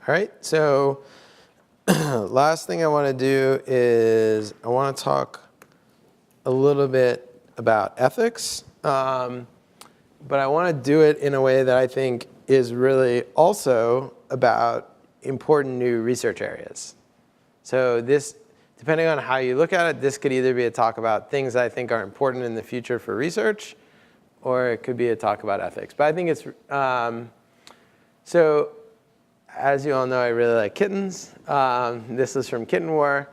All right, so last thing I want to do is I want to talk a little bit about ethics, but I want to do it in a way that I think is really also about important new research areas. So this, depending on how you look at it, this could either be a talk about things I think are important in the future for research, or it could be a talk about ethics. But I think it's, so as you all know, I really like kittens. This is from Kitten War.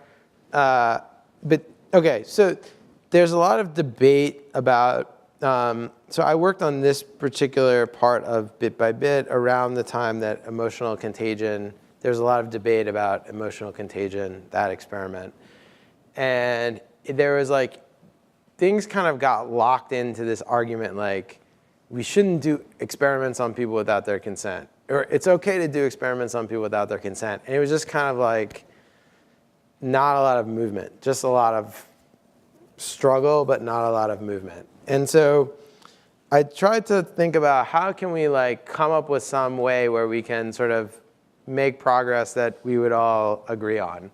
But OK, so there's a lot of debate about, so I worked on this particular part of Bit by Bit around the time that emotional contagion, there's a lot of debate about emotional contagion, that experiment. And there was like, things kind of got locked into this argument like, we shouldn't do experiments on people without their consent. Or it's OK to do experiments on people without their consent. And it was just kind of like, not a lot of movement, just a lot of struggle, but not a lot of movement. And so I tried to think about how can we like come up with some way where we can sort of make progress that we would all agree on.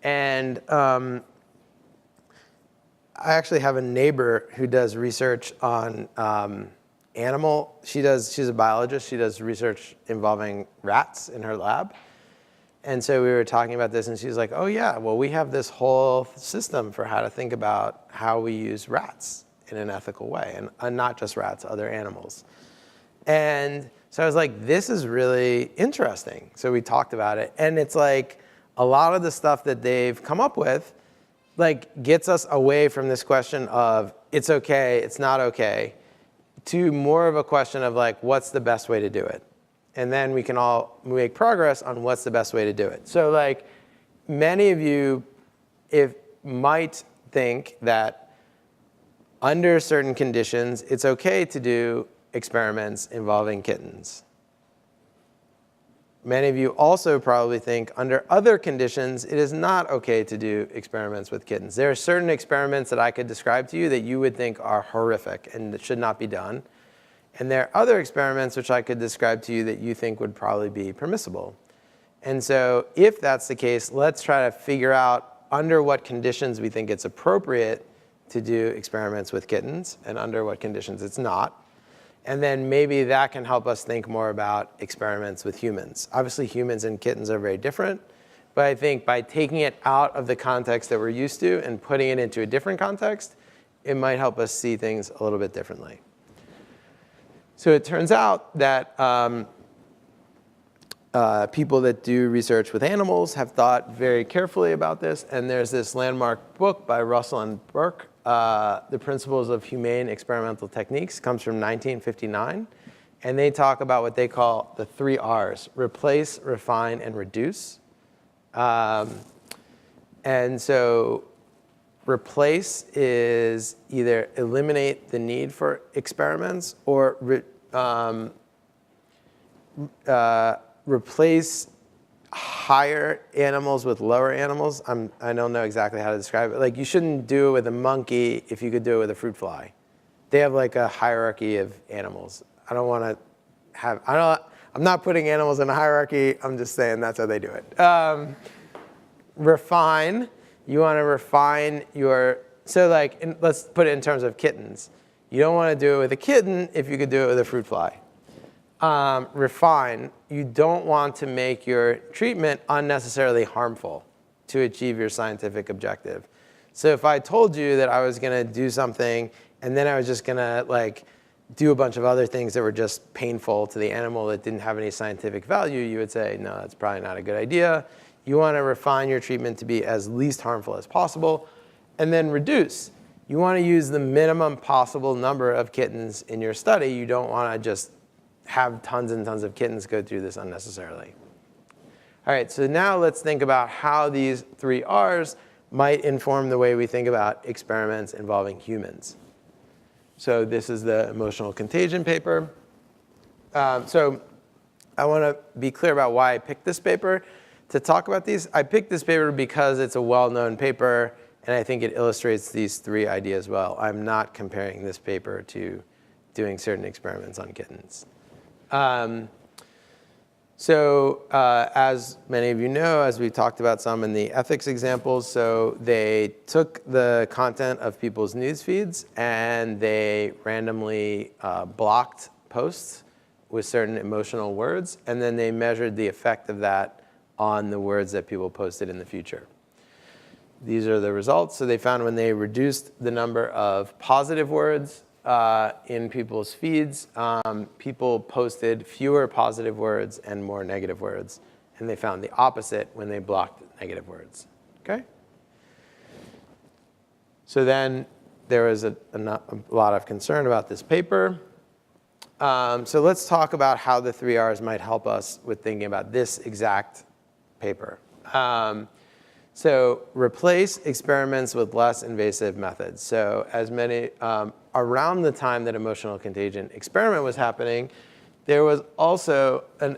And I actually have a neighbor who does research on animal. She's a biologist. She does research involving rats in her lab. And so we were talking about this, and she's like, oh, yeah, well, we have this whole system for how to think about how we use rats in an ethical way, and not just rats, other animals. And so I was like, this is really interesting. So we talked about it. And it's like a lot of the stuff that they've come up with like gets us away from this question of it's OK, it's not OK, to more of a question of like, what's the best way to do it? And then we can all make progress on what's the best way to do it. So like many of you might think that under certain conditions, it's OK to do experiments involving kittens. Many of you also probably think under other conditions, it is not OK to do experiments with kittens. There are certain experiments that I could describe to you that you would think are horrific and that should not be done. And there are other experiments which I could describe to you that you think would probably be permissible. And so if that's the case, let's try to figure out under what conditions we think it's appropriate to do experiments with kittens and under what conditions it's not. And then maybe that can help us think more about experiments with humans. Obviously, humans and kittens are very different. But I think by taking it out of the context that we're used to and putting it into a different context, it might help us see things a little bit differently. So it turns out that people that do research with animals have thought very carefully about this. And there's this landmark book by Russell and Burke, The Principles of Humane Experimental Techniques, comes from 1959. And they talk about what they call the 3 Rs: replace, refine, and reduce. And so replace is either eliminate the need for experiments or replace higher animals with lower animals. I don't know exactly how to describe it. Like you shouldn't do it with a monkey if you could do it with a fruit fly. They have like a hierarchy of animals. I don't want to have, I'm not putting animals in a hierarchy. I'm just saying that's how they do it. Refine. You want to refine your, so like, let's put it in terms of kittens. You don't want to do it with a kitten if you could do it with a fruit fly. Refine. You don't want to make your treatment unnecessarily harmful to achieve your scientific objective. So if I told you that I was going to do something and then I was just going to like do a bunch of other things that were just painful to the animal that didn't have any scientific value, you would say, no, that's probably not a good idea. You want to refine your treatment to be as least harmful as possible. And then reduce. You want to use the minimum possible number of kittens in your study. You don't want to just have tons and tons of kittens go through this unnecessarily. All right, so now let's think about how these 3 Rs might inform the way we think about experiments involving humans. So this is the emotional contagion paper. So I want to be clear about why I picked this paper to talk about these. I picked this paper because it's a well-known paper, and I think it illustrates these 3 ideas well. I'm not comparing this paper to doing certain experiments on kittens. So as many of you know, as we talked about some in the ethics examples, so they took the content of people's news feeds and they randomly blocked posts with certain emotional words, and then they measured the effect of that on the words that people posted in the future. These are the results. So they found when they reduced the number of positive words in people's feeds, people posted fewer positive words and more negative words. And they found the opposite when they blocked negative words. Okay? So then there was a lot of concern about this paper. So let's talk about how the 3 Rs might help us with thinking about this exact paper. So replace experiments with less invasive methods. So as many, around the time that emotional contagion experiment was happening, there was also an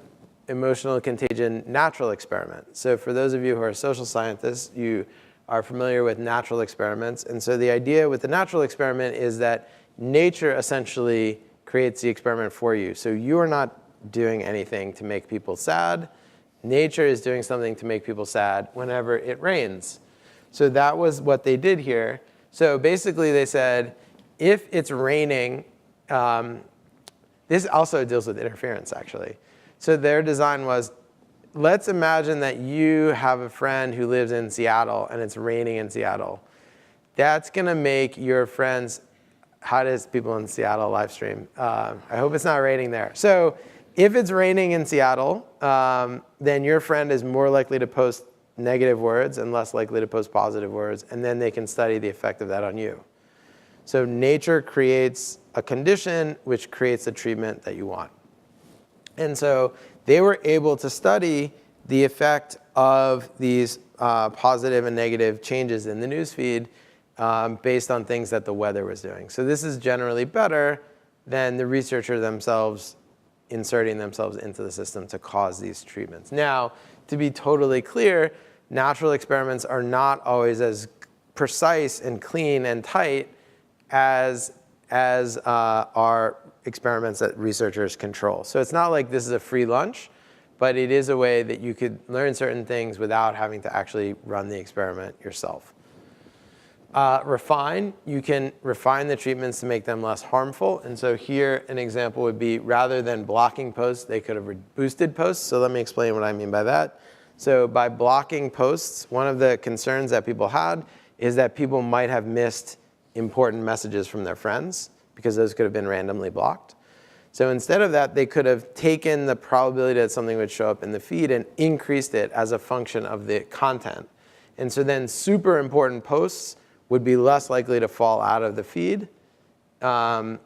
emotional contagion natural experiment. So for those of you who are social scientists, you are familiar with natural experiments. And so the idea with the natural experiment is that nature essentially creates the experiment for you. So you are not doing anything to make people sad. Nature is doing something to make people sad whenever it rains. So that was what they did here. So basically they said, if it's raining, this also deals with interference actually. So their design was, let's imagine that you have a friend who lives in Seattle and it's raining in Seattle. That's gonna make your friends, how does people in Seattle live stream? I hope it's not raining there. So if it's raining in Seattle, then your friend is more likely to post negative words and less likely to post positive words, and then they can study the effect of that on you. So nature creates a condition which creates a treatment that you want. And so they were able to study the effect of these positive and negative changes in the newsfeed based on things that the weather was doing. So this is generally better than the researcher themselves inserting themselves into the system to cause these treatments. Now, to be totally clear, natural experiments are not always as precise and clean and tight as are experiments that researchers control. So it's not like this is a free lunch, but it is a way that you could learn certain things without having to actually run the experiment yourself. Refine, you can refine the treatments to make them less harmful. And so here an example would be, rather than blocking posts, they could have boosted posts. So let me explain what I mean by that. So by blocking posts, one of the concerns that people had is that people might have missed important messages from their friends because those could have been randomly blocked. So instead of that, they could have taken the probability that something would show up in the feed and increased it as a function of the content. And so then super important posts would be less likely to fall out of the feed. The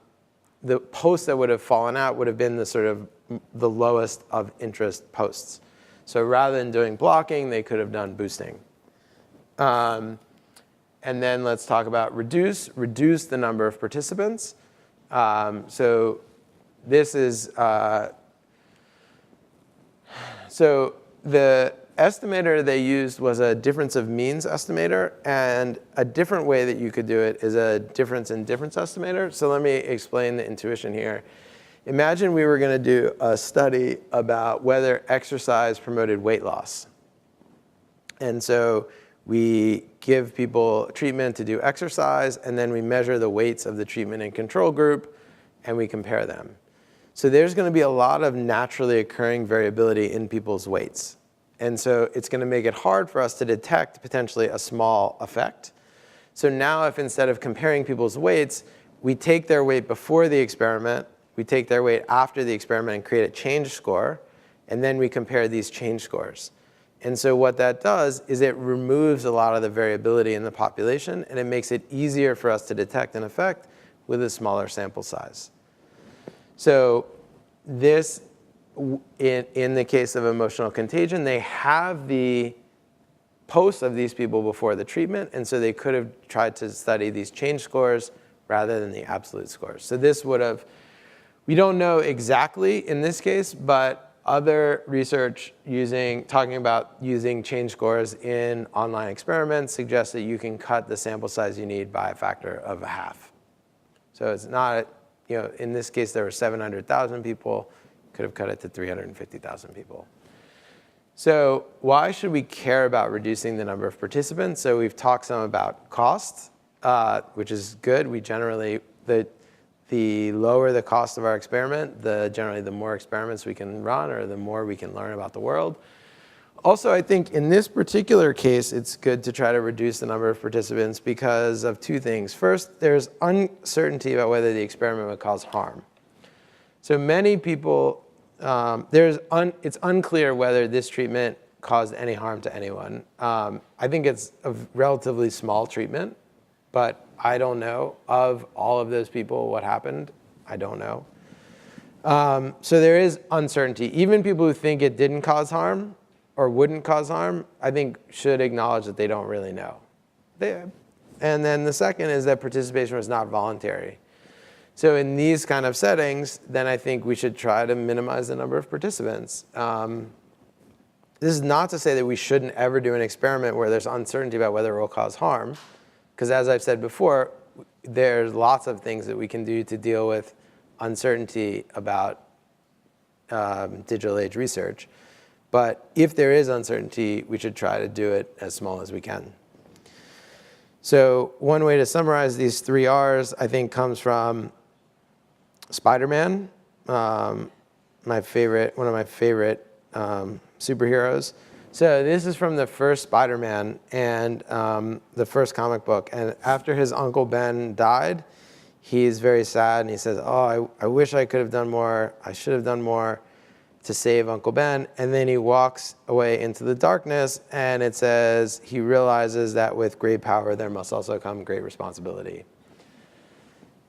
posts that would have fallen out would have been the sort of the lowest of interest posts. So rather than doing blocking, they could have done boosting. And then let's talk about reduce. Reduce the number of participants. So this is, so the estimator they used was a difference of means estimator, and a different way that you could do it is a difference in difference estimator. So let me explain the intuition here. Imagine we were going to do a study about whether exercise promoted weight loss. And so we give people treatment to do exercise, and then we measure the weights of the treatment and control group, and we compare them. So there's going to be a lot of naturally occurring variability in people's weights. And so it's going to make it hard for us to detect potentially a small effect. So now if instead of comparing people's weights, we take their weight before the experiment, we take their weight after the experiment and create a change score, and then we compare these change scores. And so what that does is it removes a lot of the variability in the population, and it makes it easier for us to detect an effect with a smaller sample size. So this, in the case of emotional contagion, they have the posts of these people before the treatment, and so they could have tried to study these change scores rather than the absolute scores. So this would have, we don't know exactly in this case, but other research talking about using change scores in online experiments suggests that you can cut the sample size you need by a factor of 1/2. So it's not, in this case there were 700,000 people. could have cut it to 350,000 people. So why should we care about reducing the number of participants? So we've talked some about cost, which is good. We generally, the lower the cost of our experiment, generally the more experiments we can run or the more we can learn about the world. Also, I think in this particular case, it's good to try to reduce the number of participants because of two things. First, there's uncertainty about whether the experiment would cause harm. So many people, it's unclear whether this treatment caused any harm to anyone. I think it's a relatively small treatment, but I don't know of all of those people what happened. I don't know. So there is uncertainty. Even people who think it didn't cause harm or wouldn't cause harm, I think should acknowledge that they don't really know. And then the second is that participation was not voluntary. So in these kind of settings, then I think we should try to minimize the number of participants. This is not to say that we shouldn't ever do an experiment where there's uncertainty about whether it will cause harm. Because as I've said before, there's lots of things that we can do to deal with uncertainty about digital age research. But if there is uncertainty, we should try to do it as small as we can. So one way to summarize these 3 R's, I think, comes from Spider-Man, one of my favorite superheroes. So this is from the first Spider-Man and the first comic book. And after his Uncle Ben died, he's very sad and he says, oh, I wish I could have done more. I should have done more to save Uncle Ben. And then he walks away into the darkness and it says he realizes that with great power there must also come great responsibility.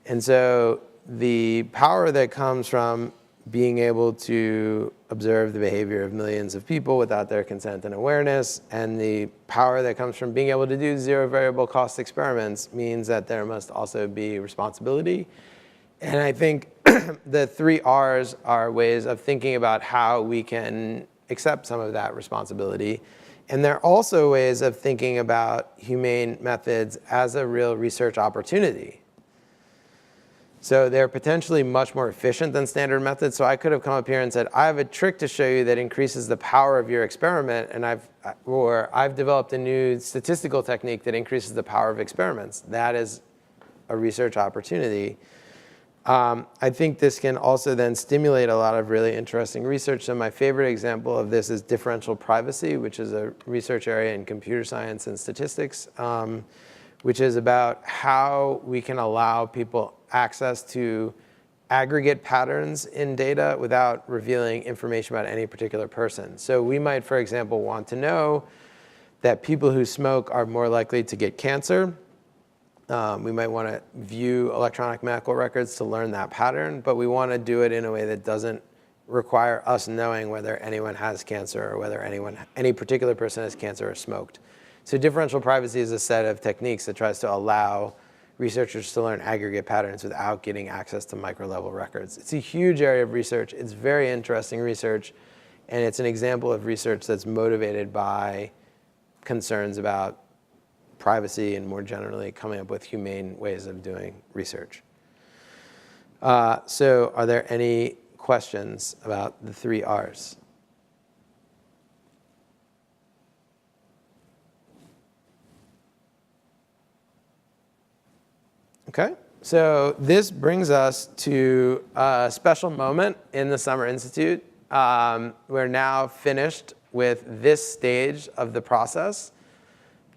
And so the power that comes from being able to observe the behavior of millions of people without their consent and awareness, and the power that comes from being able to do zero variable cost experiments means that there must also be responsibility. And I think the 3 R's are ways of thinking about how we can accept some of that responsibility. And they're also ways of thinking about humane methods as a real research opportunity. So they're potentially much more efficient than standard methods. So I could have come up here and said, I have a trick to show you that increases the power of your experiment, and I've developed a new statistical technique that increases the power of experiments. That is a research opportunity. I think this can also then stimulate a lot of really interesting research. So my favorite example of this is differential privacy, which is a research area in computer science and statistics, which is about how we can allow people access to aggregate patterns in data without revealing information about any particular person. So we might, for example, want to know that people who smoke are more likely to get cancer. We might want to view electronic medical records to learn that pattern, but we want to do it in a way that doesn't require us knowing whether anyone has cancer or whether any particular person has cancer or smoked. So differential privacy is a set of techniques that tries to allow researchers to learn aggregate patterns without getting access to micro-level records. It's a huge area of research. It's very interesting research, and it's an example of research that's motivated by concerns about privacy and more generally coming up with humane ways of doing research. So are there any questions about the 3 R's? Okay, so this brings us to a special moment in the Summer Institute. We're now finished with this stage of the process.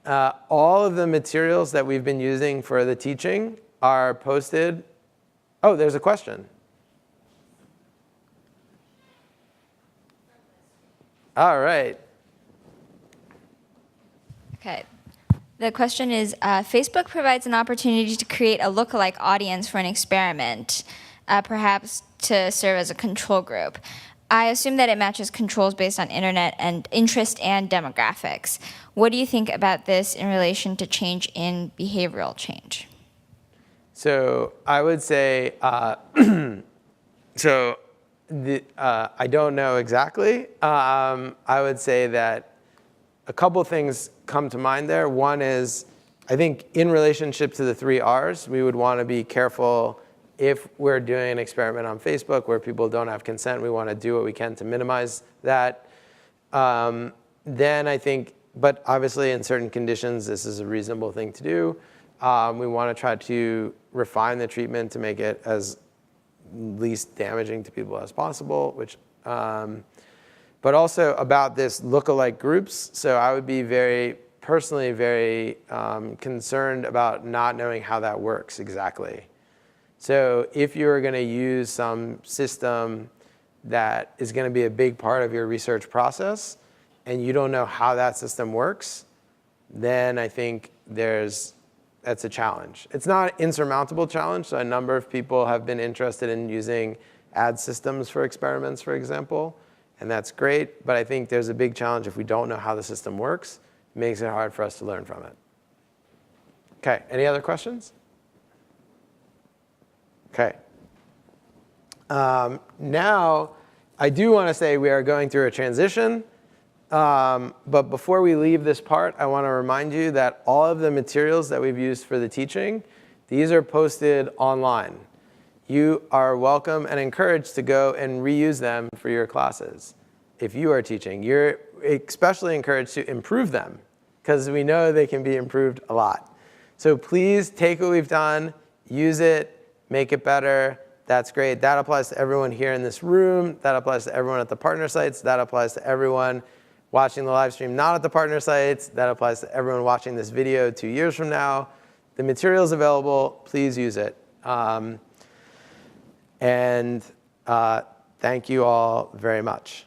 All of the materials that we've been using for the teaching are posted. Oh, there's a question. All right. Okay. The question is, Facebook provides an opportunity to create a lookalike audience for an experiment, perhaps to serve as a control group. I assume that it matches controls based on internet and interest and demographics. What do you think about this in relation to change in behavioral change? So I would say, I don't know exactly. I would say that a couple things come to mind there. One is, I think in relationship to the 3 R's, we would want to be careful if we're doing an experiment on Facebook where people don't have consent, we want to do what we can to minimize that. Then I think, but obviously in certain conditions, this is a reasonable thing to do. We want to try to refine the treatment to make it as least damaging to people as possible, which, but also about this lookalike groups. So I would be personally very concerned about not knowing how that works exactly. So if you're going to use some system that is going to be a big part of your research process, and you don't know how that system works, then I think that's a challenge. It's not an insurmountable challenge. So a number of people have been interested in using ad systems for experiments, for example, and that's great. But I think there's a big challenge if we don't know how the system works. It makes it hard for us to learn from it. OK, any other questions? OK. Now, I do want to say we are going through a transition. But before we leave this part, I want to remind you that all of the materials that we've used for the teaching, these are posted online. You are welcome and encouraged to go and reuse them for your classes. If you are teaching, you're especially encouraged to improve them, because we know they can be improved a lot. So please take what we've done, use it, make it better. That's great. That applies to everyone here in this room. That applies to everyone at the partner sites. That applies to everyone watching the live stream not at the partner sites. That applies to everyone watching this video 2 years from now. The material is available. Please use it. And thank you all very much.